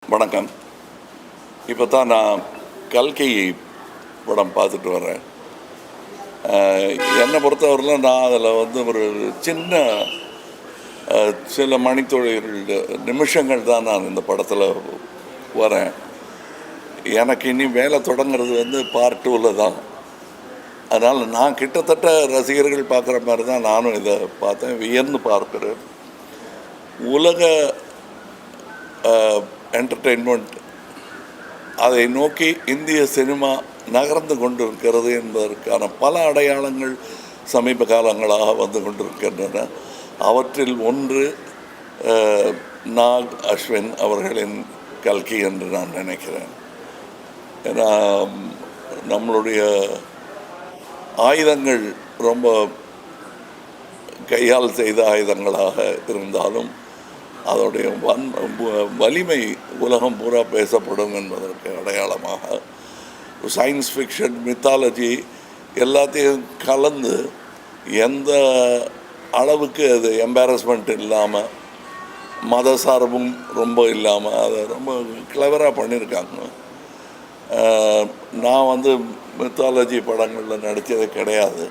வணக்கம். இப்போ தான் நான் கல்கி படம் பார்த்துட்டு வரேன். என்னை பொறுத்தவரையிலும் நான் அதில் ஒரு சில மணித்துளிகள் நிமிஷங்கள் தான் நான் இந்த படத்தில் வரேன். எனக்கு இனி வேலை தொடங்கிறது பார்ட் 2ல் தான். அதனால் நான் கிட்டத்தட்ட ரசிகர்கள் பார்க்குற மாதிரி தான் நானும் இதை பார்த்தேன், வியந்து பார்க்குறேன். உலக என்டர்டெயின்மெண்ட் அதை நோக்கி இந்திய சினிமா நகர்ந்து கொண்டிருக்கிறது என்பதற்கான பல அடையாளங்கள் சமீப காலங்களாக வந்து கொண்டிருக்கின்றன. அவற்றில் ஒன்று நாக் அஸ்வின் அவர்களின் கல்கி என்று நான் நினைக்கிறேன். ஏன்னா நம்மளுடைய ஆயுதங்கள் ரொம்ப கையால் செய்த ஆயுதங்களாக இருந்தாலும் அதோடைய வலிமை உலகம் பூரா பேசப்படும் என்பதற்கு அடையாளமாக சயின்ஸ் ஃபிக்ஷன், மித்தாலஜி எல்லாத்தையும் கலந்து எந்த அளவுக்கு அது எம்பாரஸ்மெண்ட் இல்லாமல், மத சார்பும் ரொம்ப இல்லாமல் அதை ரொம்ப கிளவராக பண்ணியிருக்காங்க. நான் மித்தாலஜி படங்களில் நடித்தது கிடையாது.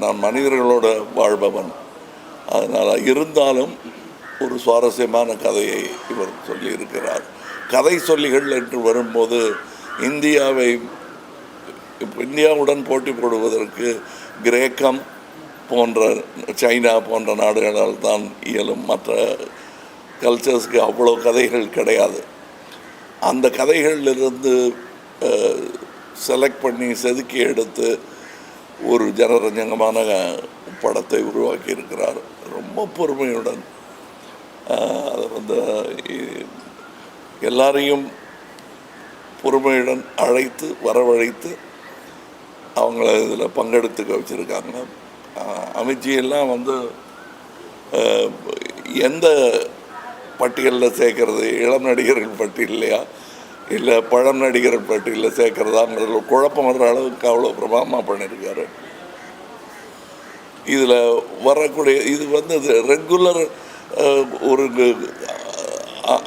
நான் மனிதர்களோட வாழ்பவன். அதனால் இருந்தாலும் ஒரு சுவாரஸ்யமான கதையை இவர் சொல்லியிருக்கிறார். கதை சொல்லிகள் என்று வரும்போது இந்தியாவுடன் போட்டி போடுவதற்கு கிரேக்கம் போன்ற, சைனா போன்ற நாடுகளால் தான் இயலும். மற்ற கல்ச்சர்ஸ்க்கு அவ்வளோ கதைகள் கிடையாது. அந்த கதைகளிலிருந்து செலக்ட் பண்ணி செதுக்கி எடுத்து ஒரு ஜனரஞ்சகமான படத்தை உருவாக்கி இருக்கிறார். ரொம்ப பொறுமையுடன் அதை எல்லாரையும் பொறுமையுடன் அழைத்து வரவழைத்து அவங்கள இதில் பங்கெடுத்துக்க வச்சுருக்காங்க. அமித்ஜியெல்லாம் எந்த பட்டியலில் சேர்க்கறது, இளம் நடிகர்கள் பட்டியலையா இல்லை பழம் நடிகர்கள் பட்டியலில் சேர்க்கறதாங்கிறதுல குழப்பம் வர்ற அளவுக்கு அவ்வளோ பிரமாதமாக பண்ணியிருக்காரு. இதில் வரக்கூடிய இது ரெகுலர் ஒரு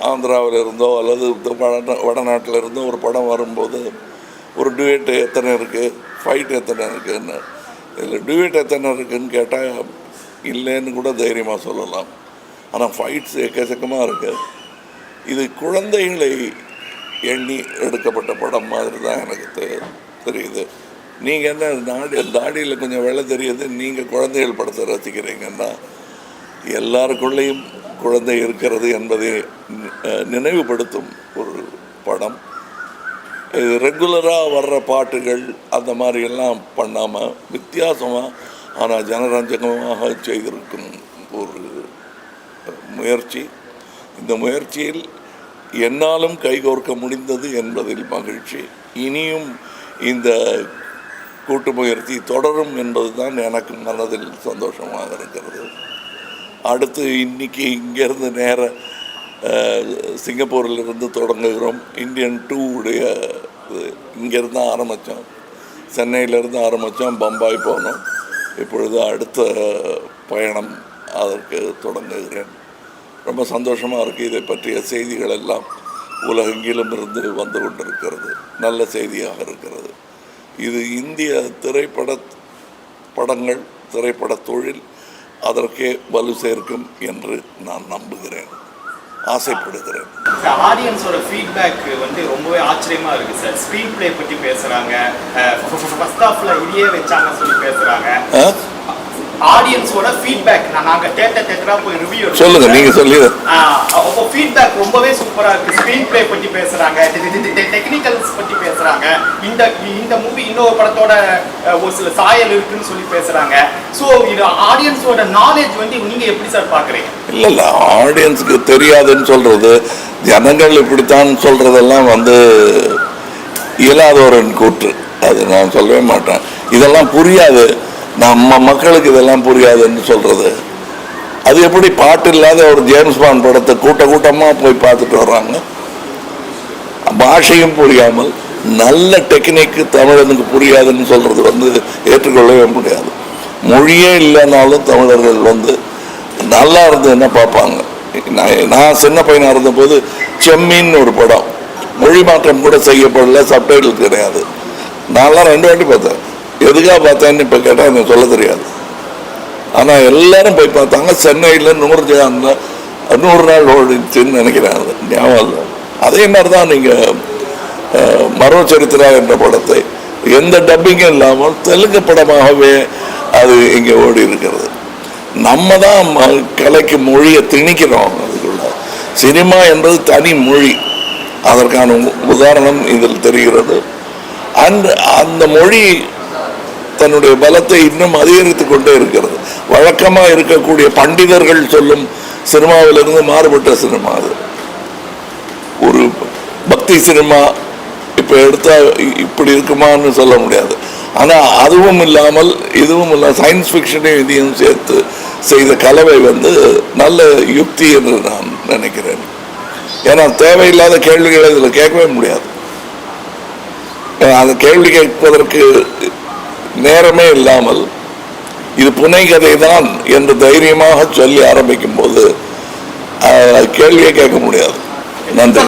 ஆந்திராவில் இருந்தோ அல்லது வடநாட்டில் இருந்தோ ஒரு படம் வரும்போது ஒரு டியூட் எத்தனை இருக்குது, ஃபைட் எத்தனை இருக்குதுன்னு, இதில் டியூட் எத்தனை இருக்குதுன்னு கேட்டால் இல்லைன்னு கூட தைரியமாக சொல்லலாம். ஆனால் ஃபைட்ஸ் எக்கச்சக்கமாக இருக்குது. இது குழந்தைகளை எண்ணி எடுக்கப்பட்ட படம் மாதிரி தான் எனக்கு தெரியுது. நீங்கள் என்ன தாடியில் கொஞ்சம் வேலை தெரியுது, நீங்கள் குழந்தைகள் படத்தை ரசிக்கிறீங்கன்னா எல்லாருக்குள்ளேயும் குழந்தை இருக்கிறது என்பதை நினைவுபடுத்தும் ஒரு படம். இது ரெகுலராக வர்ற பாட்டுகள் அந்த மாதிரியெல்லாம் பண்ணாமல் வித்தியாசமாக ஆனால் ஜனரஞ்சகமாக செய்திருக்கும் ஒரு முயற்சி. இந்த முயற்சியில் என்னாலும் கைகோர்க்க முடிந்தது என்பதில் மகிழ்ச்சி. இனியும் இந்த கூட்டு முயற்சி தொடரும் என்பது தான் எனக்கு மனதில் சந்தோஷமாக இருக்கிறது. அடுத்து இன்றைக்கி இங்கேருந்து நேர சிங்கப்பூரிலிருந்து தொடங்குகிறோம். இந்தியன் 2 இங்கேருந்து தான் ஆரம்பித்தோம், சென்னையிலேருந்து ஆரம்பித்தோம், பம்பாய் போனோம். இப்பொழுது அடுத்த பயணம் அதற்கு தொடங்குகிறேன். ரொம்ப சந்தோஷமாக இருக்குது. இதை பற்றிய செய்திகள் எல்லாம் உலகெங்கிலும் இருந்து வந்து கொண்டிருக்கிறது. நல்ல செய்தியாக இருக்கிறது. இது இந்திய படங்கள், திரைப்பட தொழில் அதற்கே வலு சேர்க்கும் என்று நான் நம்புகிறேன், ஆசைப்படுகிறேன். ஆடியன்ஸோட ஃபீட்பேக் ரொம்பவே ஆச்சரியமா இருக்கு சார். ஸ்க்ரீன் பிளே பற்றி பேசுறாங்க, ஃபர்ஸ்ட் ஹாஃப்ல இதையே வச்சாங்க சொல்லி பேசுறாங்க. ஆடியன்ஸோட ஃபீட்பேக் நாங்க தேட்டரா போய் ரிவ்யூ சொல்லுங்க, நீங்க சொல்லுங்க. அப்போ ஃபீட்பேக் ரொம்பவே சூப்பரா இருக்கு. ஸ்க்ரீன் பிளே பற்றி பேசுறாங்க, டெக்னிக்கல்ஸ் பற்றி பேசுறாங்க. இந்த மூவி இன்னொரு படத்தோட ஒரு சில சாயல் இருக்குன்னு சொல்லி பேசுறாங்க. ஸோ இது ஆடியன்ஸோட நாலேஜ் நீங்க எப்படி சார் பாக்குறீங்க? இல்ல ஆடியன்ஸுக்கு தெரியாதுன்னு சொல்றது, ஜனங்கள் இப்படித்தான் சொல்றதெல்லாம் இயலாதவரின் கூற்று. அது நான் சொல்லவே மாட்டேன். இதெல்லாம் புரியாது, நம்ம மக்களுக்கு இதெல்லாம் புரியாதுன்னு சொல்கிறது. அது எப்படி பாட்டு இல்லாத ஒரு ஜேம்ஸ் பாண்ட் படத்தை கூட்டமாக போய் பார்த்துட்டு வர்றாங்க. பாஷையும் புரியாமல் நல்ல டெக்னிக்கு தமிழனுக்கு புரியாதுன்னு சொல்கிறது ஏற்றுக்கொள்ளவே முடியாது. மொழியே இல்லைனாலும் தமிழர்கள் நல்லா இருந்ததுன்னா பார்ப்பாங்க. நான் சின்ன பையனாக இருந்தபோது செம்மீன் ஒரு படம் மொழி மாற்றம் கூட செய்யப்படல, சப்டைட்டில் கிடையாது. நான்லாம் 2 வாட்டி பார்த்தேன். எதுக்காக பார்த்தேன்னு இப்போ கேட்டால் எனக்கு சொல்ல தெரியாது. ஆனால் எல்லாரும் போய் பார்த்தாங்க. சென்னையில் 100 நாள் ஓடிச்சுன்னு நினைக்கிறேன், அது ஞாபகம் இல்லை. அதே மாதிரி தான் நீங்கள் மரோ சரித்திரா என்ற படத்தை எந்த டப்பிங்கும் இல்லாமல் தெலுங்கு படமாகவே அது இங்கே ஓடி இருக்கிறது. நம்ம தான் கலைக்கு மொழியை திணிக்கிறோம். அதுக்குள்ள சினிமா என்பது தனி மொழி, அதற்கான உதாரணம் இதில் தெரிகிறது. அந்த மொழி தன்னுடைய பலத்தை இன்னும் அதிகரித்து கொண்டே இருக்கிறது. வழக்கமாக இருக்கக்கூடிய பண்டிதர்கள் சொல்லும் சினிமாவிலிருந்து மாறுபட்ட சினிமா அது. ஒரு பக்தி சினிமா இப்போ எடுத்தால் இப்படி இருக்குமான்னு சொல்ல முடியாது. ஆனால் அதுவும் இல்லாமல் இதுவும் இல்லாமல் சயின்ஸ் ஃபிக்ஷனையும் இதையும் சேர்த்து செய்த கலவை நல்ல யுக்தி என்று நான் நினைக்கிறேன். ஏன்னா தேவையில்லாத கேள்விகளை இதில் கேட்கவே முடியாது. அந்த கேள்வி கேட்பதற்கு நேரமே இல்லாமல் இது புனை கதை தான் என்று தைரியமாக சொல்லி ஆரம்பிக்கும் போது கேள்வியே கேட்க முடியாது. நன்றி.